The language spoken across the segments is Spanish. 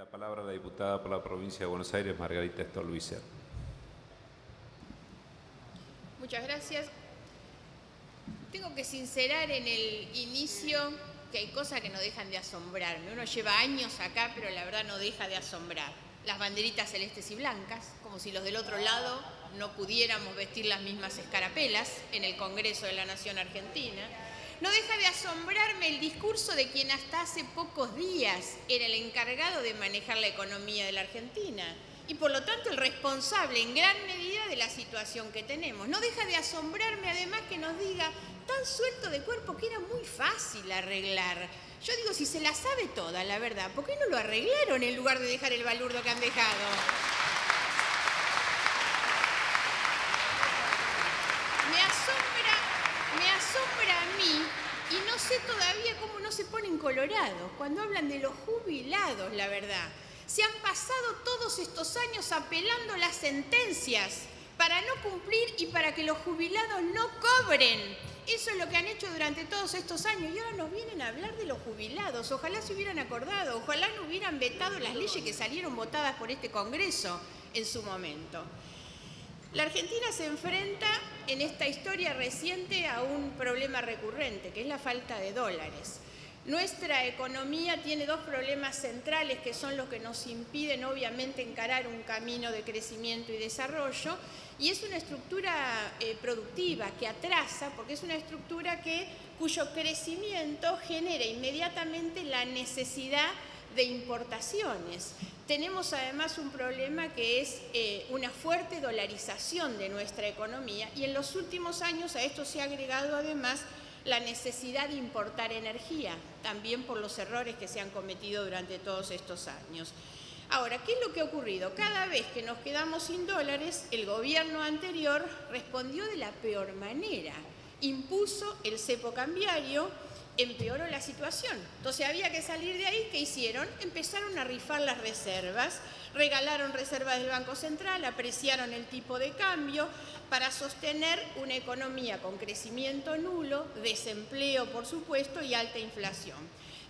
la palabra a la diputada por la provincia de Buenos Aires, Margarita Stolbizer. Muchas gracias. Tengo que sincerar en el inicio que hay cosas que no dejan de asombrarme. Uno lleva años acá, pero la verdad no deja de asombrar. Las banderitas celestes y blancas, como si los del otro lado no pudiéramos vestir las mismas escarapelas en el Congreso de la Nación Argentina. No deja de asombrarme el discurso de quien hasta hace pocos días era el encargado de manejar la economía de la Argentina y por lo tanto el responsable en gran medida de la situación que tenemos. No deja de asombrarme además que nos diga tan suelto de cuerpo que era muy fácil arreglar. Yo digo, si se la sabe toda, la verdad, ¿por qué no lo arreglaron en lugar de dejar el balurdo que han dejado? Me asombra a mí, y no sé todavía cómo no se ponen colorados cuando hablan de los jubilados, la verdad. Se han pasado todos estos años apelando las sentencias para no cumplir y para que los jubilados no cobren. Eso es lo que han hecho durante todos estos años y ahora nos vienen a hablar de los jubilados. Ojalá se hubieran acordado, ojalá no hubieran vetado las leyes que salieron votadas por este Congreso en su momento. La Argentina se enfrenta en esta historia reciente a un problema recurrente, que es la falta de dólares. Nuestra economía tiene dos problemas centrales que son los que nos impiden obviamente encarar un camino de crecimiento y desarrollo, y es una estructura productiva que atrasa, porque es una estructura cuyo crecimiento genera inmediatamente la necesidad de importaciones. Tenemos además un problema que es una fuerte dolarización de nuestra economía y en los últimos años a esto se ha agregado además la necesidad de importar energía, también por los errores que se han cometido durante todos estos años. Ahora, ¿qué es lo que ha ocurrido? Cada vez que nos quedamos sin dólares, el gobierno anterior respondió de la peor manera. Impuso el cepo cambiario, empeoró la situación. Entonces había que salir de ahí. ¿Qué hicieron? Empezaron a rifar las reservas, regalaron reservas del Banco Central, apreciaron el tipo de cambio para sostener una economía con crecimiento nulo, desempleo por supuesto y alta inflación.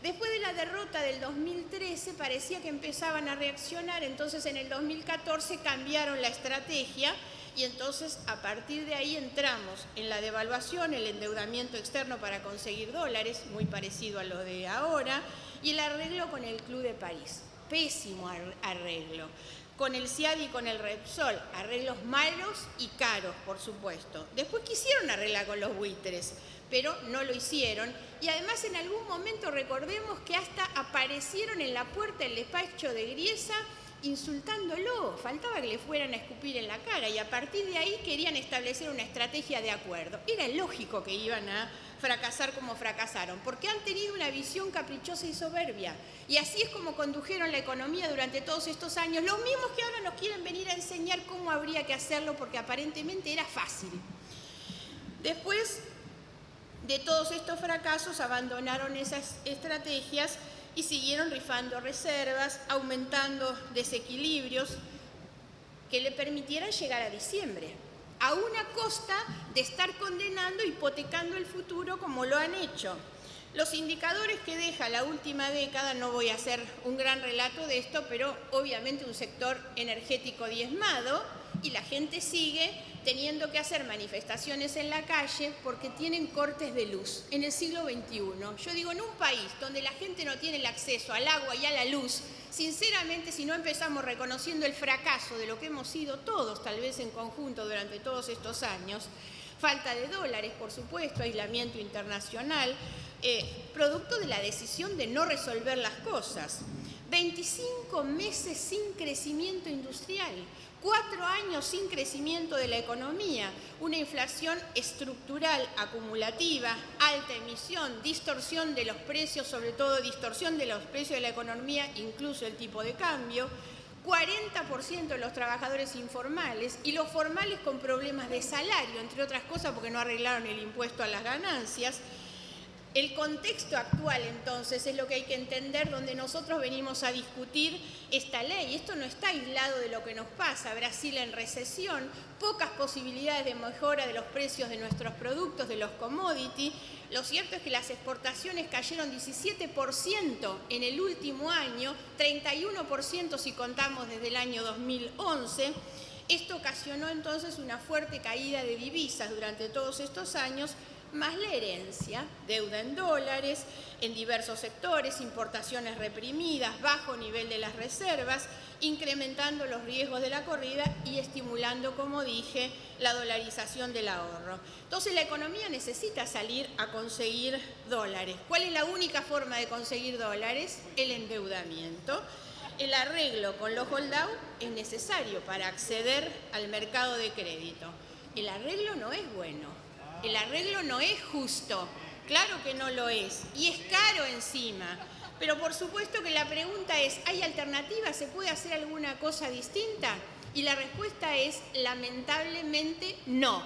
Después de la derrota del 2013 parecía que empezaban a reaccionar, entonces en el 2014 cambiaron la estrategia y entonces a partir de ahí entramos en la devaluación, el endeudamiento externo para conseguir dólares, muy parecido a lo de ahora, y el arreglo con el Club de París. Pésimo arreglo. Con el CIAD y con el Repsol, arreglos malos y caros, por supuesto. Después quisieron arreglar con los buitres, pero no lo hicieron. Y además en algún momento recordemos que hasta aparecieron en la puerta del despacho de Griesa insultándolo, faltaba que le fueran a escupir en la cara y a partir de ahí querían establecer una estrategia de acuerdo. Era lógico que iban a fracasar como fracasaron, porque han tenido una visión caprichosa y soberbia y así es como condujeron la economía durante todos estos años, los mismos que ahora nos quieren venir a enseñar cómo habría que hacerlo porque aparentemente era fácil. Después de todos estos fracasos abandonaron esas estrategias y siguieron rifando reservas, aumentando desequilibrios que le permitieran llegar a diciembre, a una costa de estar condenando, hipotecando el futuro como lo han hecho. Los indicadores que deja la última década, no voy a hacer un gran relato de esto, pero obviamente un sector energético diezmado y la gente sigue teniendo que hacer manifestaciones en la calle porque tienen cortes de luz en el siglo XXI. Yo digo, en un país donde la gente no tiene el acceso al agua y a la luz, sinceramente, si no empezamos reconociendo el fracaso de lo que hemos sido todos, tal vez en conjunto durante todos estos años, falta de dólares, por supuesto, aislamiento internacional, producto de la decisión de no resolver las cosas. 25 meses sin crecimiento industrial, 4 años sin crecimiento de la economía, una inflación estructural acumulativa, alta emisión, distorsión de los precios, sobre todo distorsión de los precios de la economía, incluso el tipo de cambio, 40% de los trabajadores informales y los formales con problemas de salario, entre otras cosas porque no arreglaron el impuesto a las ganancias, El contexto actual, entonces, es lo que hay que entender, donde nosotros venimos a discutir esta ley. Esto no está aislado de lo que nos pasa. Brasil en recesión, pocas posibilidades de mejora de los precios de nuestros productos, de los commodities. Lo cierto es que las exportaciones cayeron 17% en el último año, 31% si contamos desde el año 2011. Esto ocasionó entonces una fuerte caída de divisas durante todos estos años, más la herencia, deuda en dólares, en diversos sectores, importaciones reprimidas, bajo nivel de las reservas, incrementando los riesgos de la corrida y estimulando, como dije, la dolarización del ahorro. Entonces la economía necesita salir a conseguir dólares. ¿Cuál es la única forma de conseguir dólares? El endeudamiento. El arreglo con los hold-out es necesario para acceder al mercado de crédito. El arreglo no es bueno. El arreglo no es justo, claro que no lo es, y es caro encima. Pero por supuesto que la pregunta es, ¿hay alternativas? ¿Se puede hacer alguna cosa distinta? Y la respuesta es, lamentablemente, no.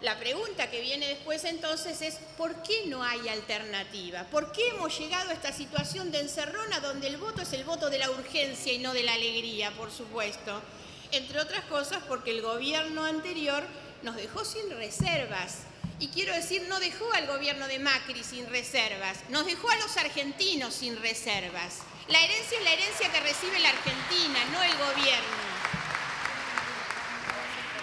La pregunta que viene después entonces es, ¿por qué no hay alternativa? ¿Por qué hemos llegado a esta situación de encerrona donde el voto es el voto de la urgencia y no de la alegría, por supuesto? Entre otras cosas porque el gobierno anterior nos dejó sin reservas. Y quiero decir, no dejó al gobierno de Macri sin reservas, nos dejó a los argentinos sin reservas. La herencia es la herencia que recibe la Argentina, no el gobierno.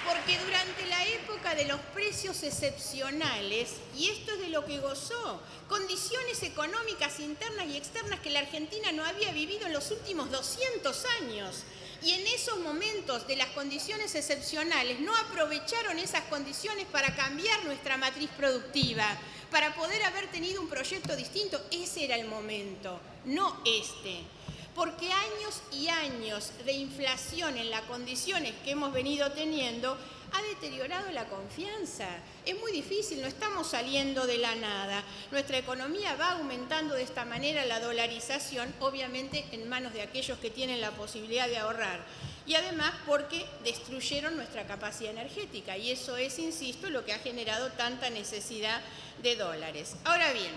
Porque durante la época de los precios excepcionales, y esto es de lo que gozó, condiciones económicas internas y externas que la Argentina no había vivido en los últimos 200 años, y en esos momentos de las condiciones excepcionales no aprovecharon esas condiciones para cambiar nuestra matriz productiva, para poder haber tenido un proyecto distinto. Ese era el momento, no este. Porque años y años de inflación en las condiciones que hemos venido teniendo ha deteriorado la confianza. Es muy difícil, no estamos saliendo de la nada. Nuestra economía va aumentando de esta manera, la dolarización, obviamente en manos de aquellos que tienen la posibilidad de ahorrar. Y además porque destruyeron nuestra capacidad energética. Y eso es, insisto, lo que ha generado tanta necesidad de dólares. Ahora bien,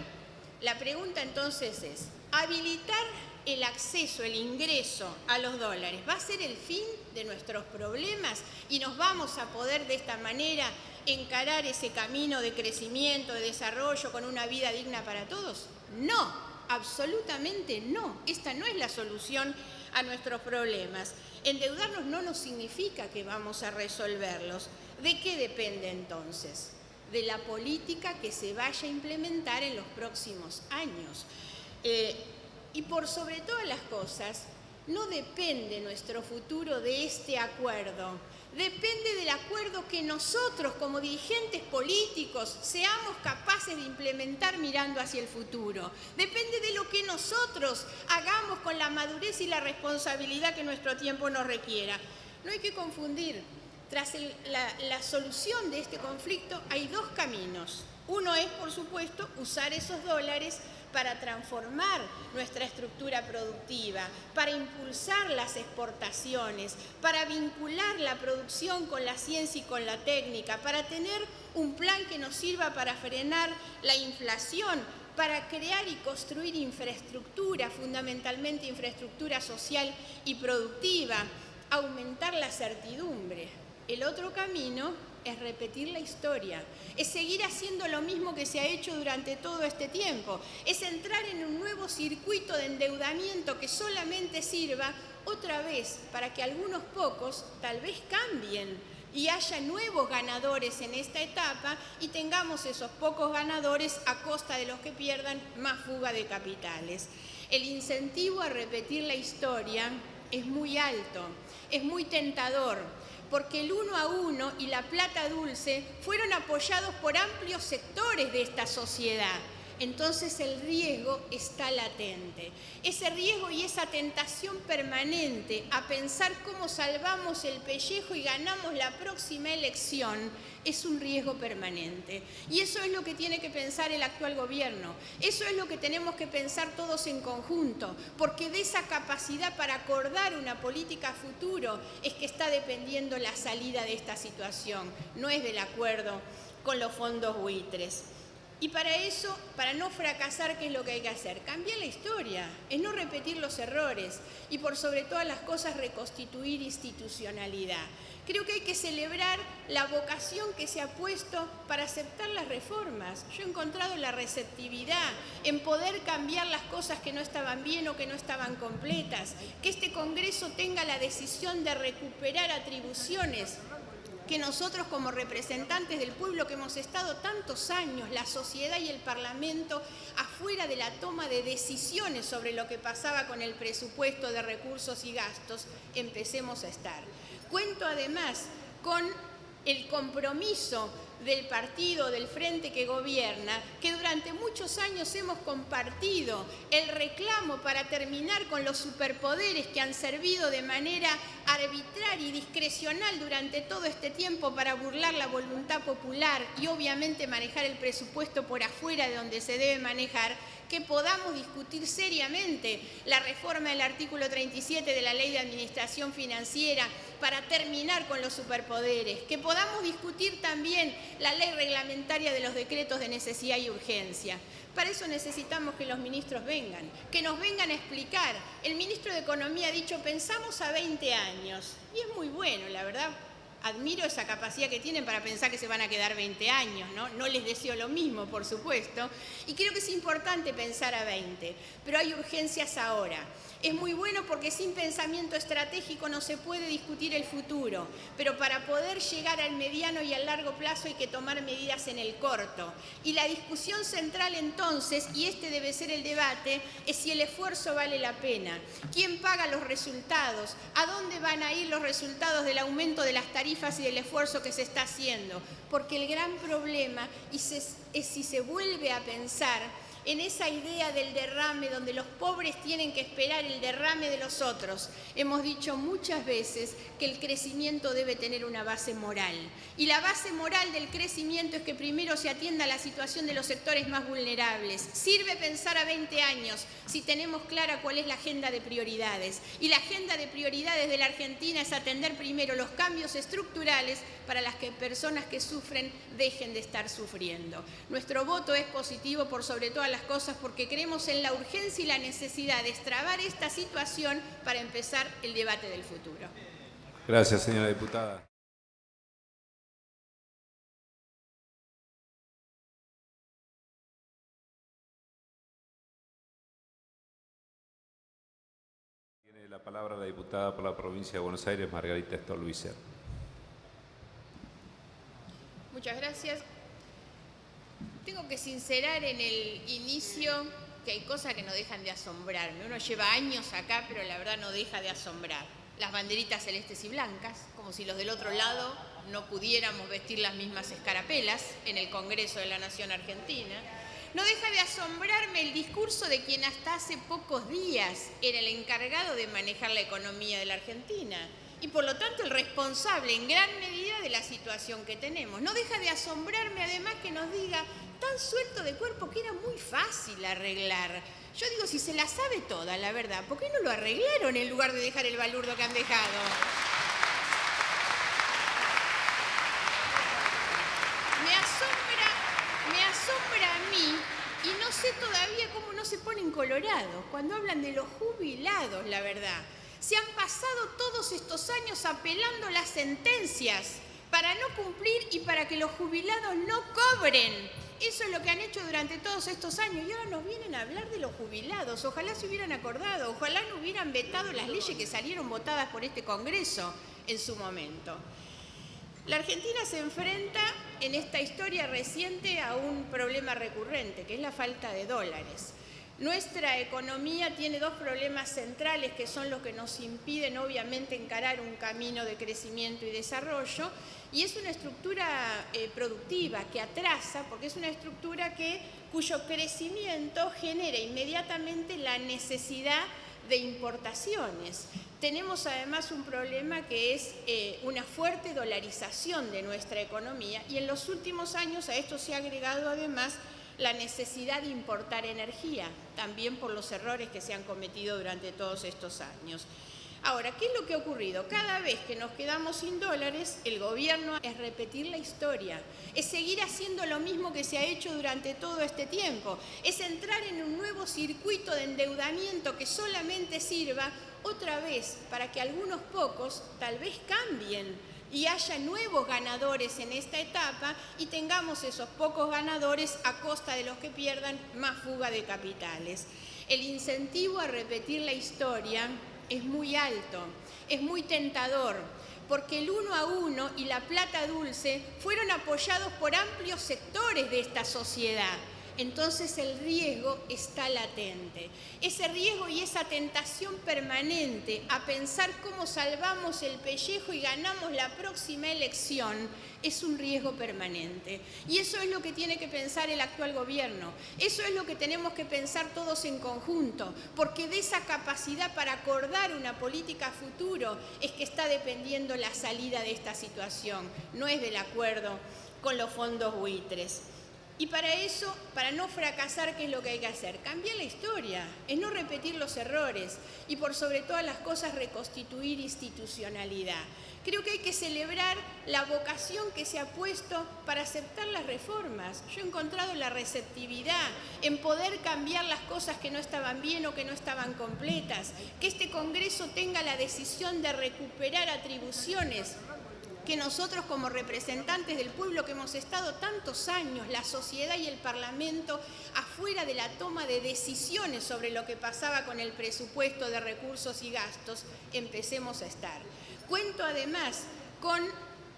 la pregunta entonces es, ¿habilitar el acceso, el ingreso a los dólares va a ser el fin de nuestros problemas y nos vamos a poder de esta manera encarar ese camino de crecimiento, de desarrollo con una vida digna para todos? No, absolutamente no. Esta no es la solución a nuestros problemas. Endeudarnos no nos significa que vamos a resolverlos. ¿De qué depende entonces? De la política que se vaya a implementar en los próximos años. Y por sobre todas las cosas, no depende nuestro futuro de este acuerdo. Depende del acuerdo que nosotros, como dirigentes políticos, seamos capaces de implementar mirando hacia el futuro. Depende de lo que nosotros hagamos con la madurez y la responsabilidad que nuestro tiempo nos requiera. No hay que confundir. Tras la solución de este conflicto hay dos caminos. Uno es, por supuesto, usar esos dólares para transformar nuestra estructura productiva, para impulsar las exportaciones, para vincular la producción con la ciencia y con la técnica, para tener un plan que nos sirva para frenar la inflación, para crear y construir infraestructura, fundamentalmente infraestructura social y productiva, aumentar la certidumbre. El otro camino es repetir la historia, es seguir haciendo lo mismo que se ha hecho durante todo este tiempo, es entrar en un nuevo circuito de endeudamiento que solamente sirva otra vez para que algunos pocos tal vez cambien y haya nuevos ganadores en esta etapa y tengamos esos pocos ganadores a costa de los que pierdan más fuga de capitales. El incentivo a repetir la historia es muy alto, es muy tentador, porque el 1 a 1 y la plata dulce fueron apoyados por amplios sectores de esta sociedad. Entonces el riesgo está latente. Ese riesgo y esa tentación permanente a pensar cómo salvamos el pellejo y ganamos la próxima elección es un riesgo permanente. Y eso es lo que tiene que pensar el actual gobierno. Eso es lo que tenemos que pensar todos en conjunto, porque de esa capacidad para acordar una política a futuro es que está dependiendo la salida de esta situación, no es del acuerdo con los fondos buitres. Y para eso, para no fracasar, ¿qué es lo que hay que hacer? Cambiar la historia, es no repetir los errores y por sobre todas las cosas reconstituir institucionalidad. Creo que hay que celebrar la vocación que se ha puesto para aceptar las reformas. Yo he encontrado la receptividad en poder cambiar las cosas que no estaban bien o que no estaban completas, que este Congreso tenga la decisión de recuperar atribuciones que nosotros como representantes del pueblo que hemos estado tantos años, la sociedad y el Parlamento, afuera de la toma de decisiones sobre lo que pasaba con el presupuesto de recursos y gastos, empecemos a estar. Cuento además con el compromiso del partido, del frente que gobierna, que durante muchos años hemos compartido el reclamo para terminar con los superpoderes que han servido de manera arbitraria y discrecional durante todo este tiempo para burlar la voluntad popular y obviamente manejar el presupuesto por afuera de donde se debe manejar, que podamos discutir seriamente la reforma del artículo 37 de la Ley de Administración Financiera para terminar con los superpoderes, que podamos discutir también la ley reglamentaria de los decretos de necesidad y urgencia. Para eso necesitamos que los ministros vengan, que nos vengan a explicar. El ministro de Economía ha dicho, pensamos a 20 años, y es muy bueno, la verdad. Admiro esa capacidad que tienen para pensar que se van a quedar 20 años, ¿no? No les deseo lo mismo, por supuesto, y creo que es importante pensar a 20, pero hay urgencias ahora. Es muy bueno porque sin pensamiento estratégico no se puede discutir el futuro, pero para poder llegar al mediano y al largo plazo hay que tomar medidas en el corto. Y la discusión central entonces, y este debe ser el debate, es si el esfuerzo vale la pena. ¿Quién paga los resultados? ¿A dónde van a ir los resultados del aumento de las tarifas y del esfuerzo que se está haciendo? Porque el gran problema es si se vuelve a pensar en esa idea del derrame, donde los pobres tienen que esperar el derrame de los otros. Hemos dicho muchas veces que el crecimiento debe tener una base moral. Y la base moral del crecimiento es que primero se atienda a la situación de los sectores más vulnerables. Sirve pensar a 20 años si tenemos clara cuál es la agenda de prioridades. Y la agenda de prioridades de la Argentina es atender primero los cambios estructurales para las que personas que sufren dejen de estar sufriendo. Nuestro voto es positivo por sobre todas las cosas porque creemos en la urgencia y la necesidad de destrabar esta situación para empezar el debate del futuro. Gracias, señora diputada. Tiene la palabra la diputada por la provincia de Buenos Aires, Margarita Stolbizer. Muchas gracias. Tengo que sincerar en el inicio que hay cosas que no dejan de asombrarme. Uno lleva años acá, pero la verdad no deja de asombrar. Las banderitas celestes y blancas, como si los del otro lado no pudiéramos vestir las mismas escarapelas en el Congreso de la Nación Argentina. No deja de asombrarme el discurso de quien hasta hace pocos días era el encargado de manejar la economía de la Argentina y por lo tanto el responsable en gran medida de la situación que tenemos. No deja de asombrarme además que nos diga tan suelto de cuerpo que era muy fácil arreglar. Yo digo, si se la sabe toda, la verdad, ¿por qué no lo arreglaron en lugar de dejar el balurdo que han dejado? Me asombra a mí, y no sé todavía cómo no se ponen colorados cuando hablan de los jubilados, la verdad. Se han pasado todos estos años apelando las sentencias para no cumplir y para que los jubilados no cobren. Eso es lo que han hecho durante todos estos años y ahora nos vienen a hablar de los jubilados. Ojalá se hubieran acordado, ojalá no hubieran vetado las leyes que salieron votadas por este Congreso en su momento. La Argentina se enfrenta en esta historia reciente a un problema recurrente, que es la falta de dólares. Nuestra economía tiene dos problemas centrales que son los que nos impiden obviamente encarar un camino de crecimiento y desarrollo y es una estructura productiva que atrasa porque es una estructura cuyo crecimiento genera inmediatamente la necesidad de importaciones. Tenemos además un problema que es una fuerte dolarización de nuestra economía y en los últimos años a esto se ha agregado además la necesidad de importar energía, también por los errores que se han cometido durante todos estos años. Ahora, ¿qué es lo que ha ocurrido? Cada vez que nos quedamos sin dólares, el gobierno es repetir la historia, es seguir haciendo lo mismo que se ha hecho durante todo este tiempo, es entrar en un nuevo circuito de endeudamiento que solamente sirva otra vez para que algunos pocos tal vez cambien y haya nuevos ganadores en esta etapa y tengamos esos pocos ganadores a costa de los que pierdan más fuga de capitales. El incentivo a repetir la historia es muy alto, es muy tentador, porque el 1 a 1 y la plata dulce fueron apoyados por amplios sectores de esta sociedad. Entonces el riesgo está latente. Ese riesgo y esa tentación permanente a pensar cómo salvamos el pellejo y ganamos la próxima elección es un riesgo permanente. Y eso es lo que tiene que pensar el actual gobierno. Eso es lo que tenemos que pensar todos en conjunto, porque de esa capacidad para acordar una política a futuro es que está dependiendo la salida de esta situación, no es del acuerdo con los fondos buitres. Y para eso, para no fracasar, ¿qué es lo que hay que hacer? Cambiar la historia, es no repetir los errores y por sobre todas las cosas reconstituir institucionalidad. Creo que hay que celebrar la vocación que se ha puesto para aceptar las reformas. Yo he encontrado la receptividad en poder cambiar las cosas que no estaban bien o que no estaban completas, que este Congreso tenga la decisión de recuperar atribuciones que nosotros como representantes del pueblo que hemos estado tantos años, la sociedad y el Parlamento, afuera de la toma de decisiones sobre lo que pasaba con el presupuesto de recursos y gastos, empecemos a estar. Cuento además con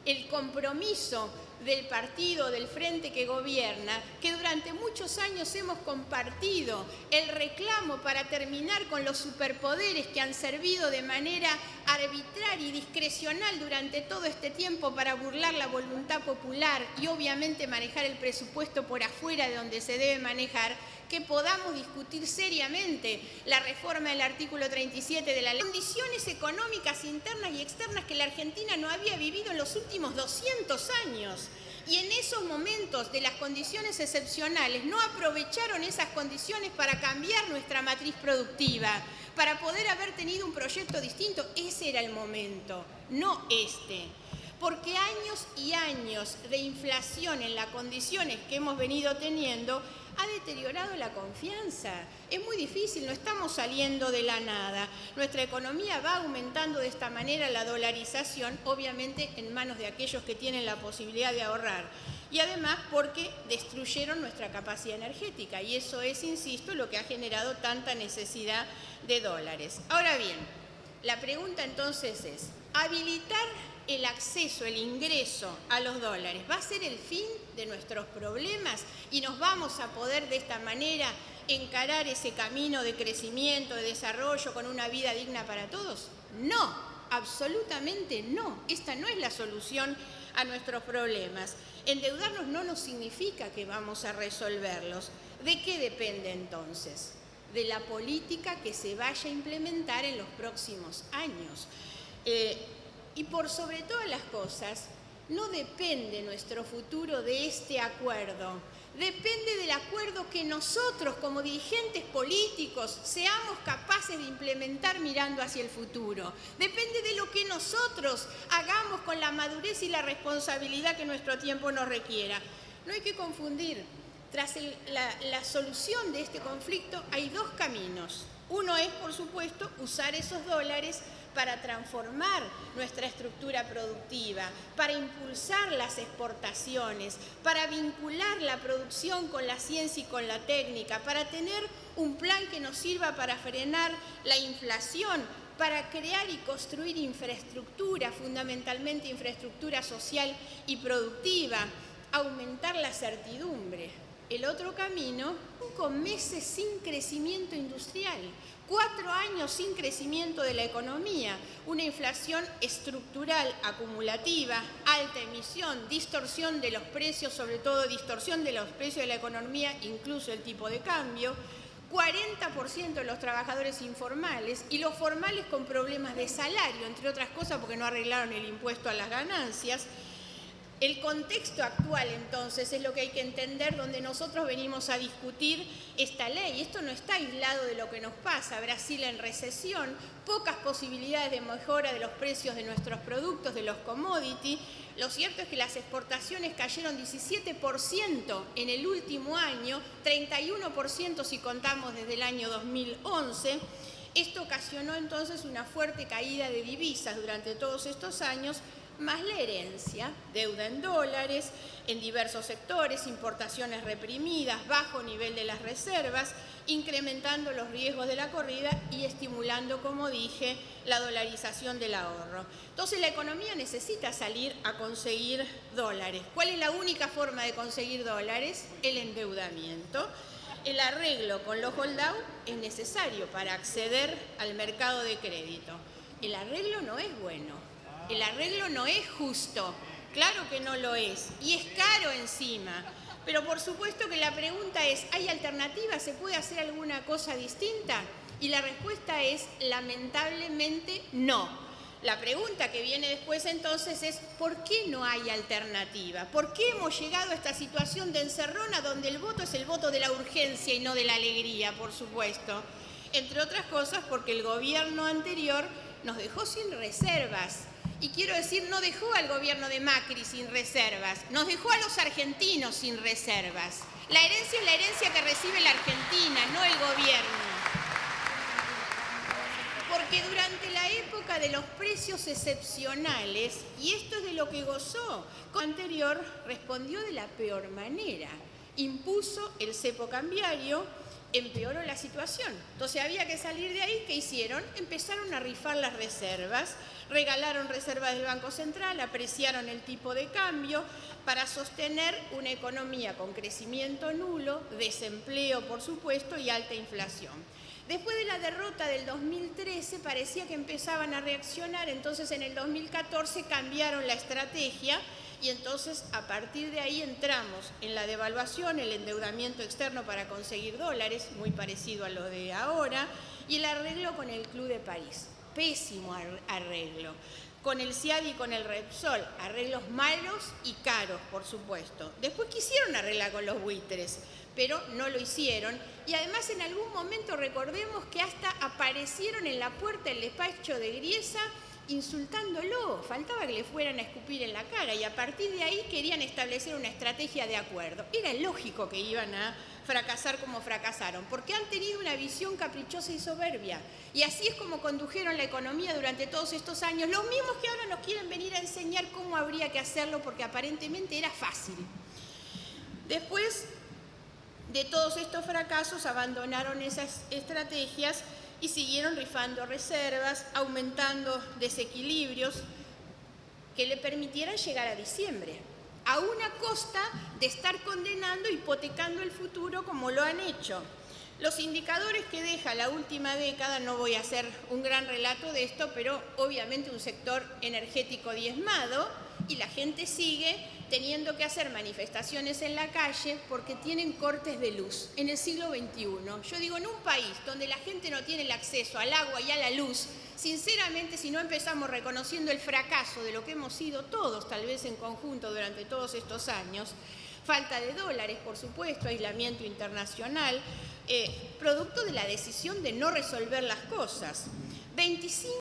el compromiso del partido, del frente que gobierna, que durante muchos años hemos compartido el reclamo para terminar con los superpoderes que han servido de manera arbitraria y discrecional durante todo este tiempo para burlar la voluntad popular y obviamente manejar el presupuesto por afuera de donde se debe manejar, que podamos discutir seriamente la reforma del artículo 37 de la ley. Condiciones económicas internas y externas que la Argentina no había vivido en los últimos 200 años. Y en esos momentos de las condiciones excepcionales no aprovecharon esas condiciones para cambiar nuestra matriz productiva, para poder haber tenido un proyecto distinto. Ese era el momento, no este. Porque años y años de inflación en las condiciones que hemos venido teniendo ha deteriorado la confianza. Es muy difícil, no estamos saliendo de la nada. Nuestra economía va aumentando de esta manera, la dolarización, obviamente en manos de aquellos que tienen la posibilidad de ahorrar. Y además porque destruyeron nuestra capacidad energética. Y eso es, insisto, lo que ha generado tanta necesidad de dólares. Ahora bien, la pregunta entonces es, ¿habilitar el acceso, el ingreso a los dólares va a ser el fin de nuestros problemas y nos vamos a poder de esta manera encarar ese camino de crecimiento, de desarrollo con una vida digna para todos? No, absolutamente no. Esta no es la solución a nuestros problemas. Endeudarnos no nos significa que vamos a resolverlos. ¿De qué depende entonces? De la política que se vaya a implementar en los próximos años. Y por sobre todas las cosas, no depende nuestro futuro de este acuerdo. Depende del acuerdo que nosotros, como dirigentes políticos, seamos capaces de implementar mirando hacia el futuro. Depende de lo que nosotros hagamos con la madurez y la responsabilidad que nuestro tiempo nos requiera. No hay que confundir. Tras la solución de este conflicto hay dos caminos. Uno es, por supuesto, usar esos dólares para transformar nuestra estructura productiva, para impulsar las exportaciones, para vincular la producción con la ciencia y con la técnica, para tener un plan que nos sirva para frenar la inflación, para crear y construir infraestructura, fundamentalmente infraestructura social y productiva, aumentar la certidumbre. El otro camino, 5 meses sin crecimiento industrial, 4 años sin crecimiento de la economía, una inflación estructural acumulativa, alta emisión, distorsión de los precios, sobre todo distorsión de los precios de la economía, incluso el tipo de cambio, 40% de los trabajadores informales y los formales con problemas de salario, entre otras cosas porque no arreglaron el impuesto a las ganancias, El contexto actual, entonces, es lo que hay que entender, donde nosotros venimos a discutir esta ley. Esto no está aislado de lo que nos pasa. Brasil en recesión, pocas posibilidades de mejora de los precios de nuestros productos, de los commodities. Lo cierto es que las exportaciones cayeron 17% en el último año, 31% si contamos desde el año 2011. Esto ocasionó entonces una fuerte caída de divisas durante todos estos años, más la herencia, deuda en dólares, en diversos sectores, importaciones reprimidas, bajo nivel de las reservas, incrementando los riesgos de la corrida y estimulando, como dije, la dolarización del ahorro. Entonces la economía necesita salir a conseguir dólares. ¿Cuál es la única forma de conseguir dólares? El endeudamiento. El arreglo con los hold-out es necesario para acceder al mercado de crédito. El arreglo no es bueno. El arreglo no es justo, claro que no lo es, y es caro encima. Pero por supuesto que la pregunta es, ¿hay alternativas? ¿Se puede hacer alguna cosa distinta? Y la respuesta es, lamentablemente, no. La pregunta que viene después entonces es, ¿por qué no hay alternativa? ¿Por qué hemos llegado a esta situación de encerrona donde el voto es el voto de la urgencia y no de la alegría, por supuesto? Entre otras cosas porque el gobierno anterior nos dejó sin reservas. Y quiero decir, no dejó al gobierno de Macri sin reservas, nos dejó a los argentinos sin reservas. La herencia es la herencia que recibe la Argentina, no el gobierno. Porque durante la época de los precios excepcionales, y esto es de lo que gozó, con anterior respondió de la peor manera. Impuso el cepo cambiario, empeoró la situación. Entonces había que salir de ahí. ¿Qué hicieron? Empezaron a rifar las reservas, regalaron reservas del Banco Central, apreciaron el tipo de cambio para sostener una economía con crecimiento nulo, desempleo por supuesto y alta inflación. Después de la derrota del 2013 parecía que empezaban a reaccionar, entonces en el 2014 cambiaron la estrategia y entonces a partir de ahí entramos en la devaluación, el endeudamiento externo para conseguir dólares, muy parecido a lo de ahora, y el arreglo con el Club de París. Pésimo arreglo. Con el CIAD y con el Repsol, arreglos malos y caros, por supuesto. Después quisieron arreglar con los buitres, pero no lo hicieron. Y además en algún momento recordemos que hasta aparecieron en la puerta del despacho de Griesa insultándolo, faltaba que le fueran a escupir en la cara y a partir de ahí querían establecer una estrategia de acuerdo. Era lógico que iban a fracasar como fracasaron, porque han tenido una visión caprichosa y soberbia y así es como condujeron la economía durante todos estos años, los mismos que ahora nos quieren venir a enseñar cómo habría que hacerlo porque aparentemente era fácil. Después de todos estos fracasos abandonaron esas estrategias y siguieron rifando reservas, aumentando desequilibrios que le permitieran llegar a diciembre, a una costa de estar condenando, hipotecando el futuro como lo han hecho. Los indicadores que deja la última década, no voy a hacer un gran relato de esto, pero obviamente un sector energético diezmado y la gente sigue teniendo que hacer manifestaciones en la calle porque tienen cortes de luz en el siglo XXI. Yo digo, en un país donde la gente no tiene el acceso al agua y a la luz, sinceramente, si no empezamos reconociendo el fracaso de lo que hemos sido todos, tal vez en conjunto durante todos estos años, falta de dólares, por supuesto, aislamiento internacional, producto de la decisión de no resolver las cosas. 25